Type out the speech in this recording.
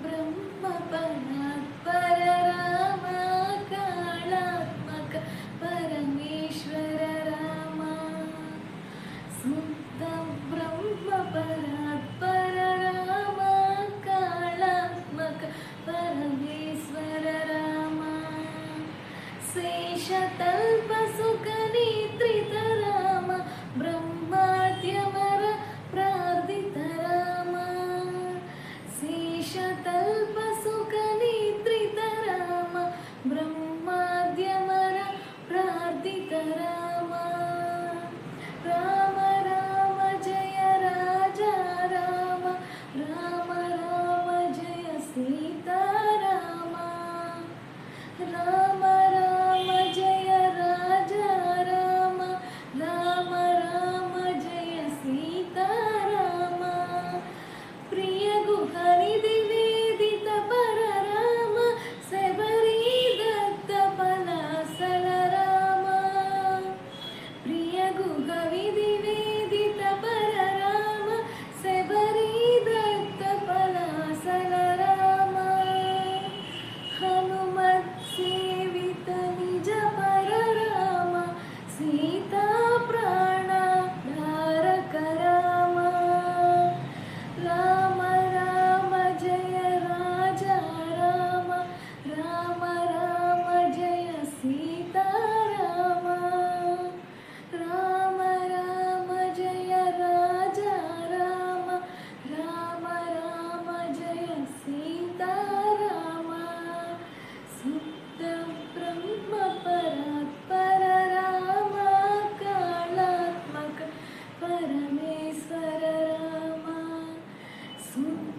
ब्रह्म परात्पर राम कालात्मक परमेश्वर राम शुद्ध ब्रह्म परात्पर राम कालात्मक परमेश्वर राम शेषतल्प सुख निद्रित राम ब्रह्माद्यमर प्रार्थित राम शेषतल्प सुख निद्रित राम ब्रह्माद्यमर प्रार्थित राम राम राम जय राजा राम राम राम जय सीता राम राम राम जय राजा राम राम राम जय सीता राम प्रिय गुहनिधि वेदित पर राम शबरी दत्त पलासल राम प्रिय गुहविधि वेदित पर राम शबरी दत्त पलासल राम हनुमत सेवित निज पर राम सीता प्राण धारक राम राम राम जय राजा राम राम राम जय सीता राम राम राम जय राजा राम राम राम जय सीता राम शुद्ध ब्रह्म परात्पर राम कालात्मक परमेश्वर राम शुद्ध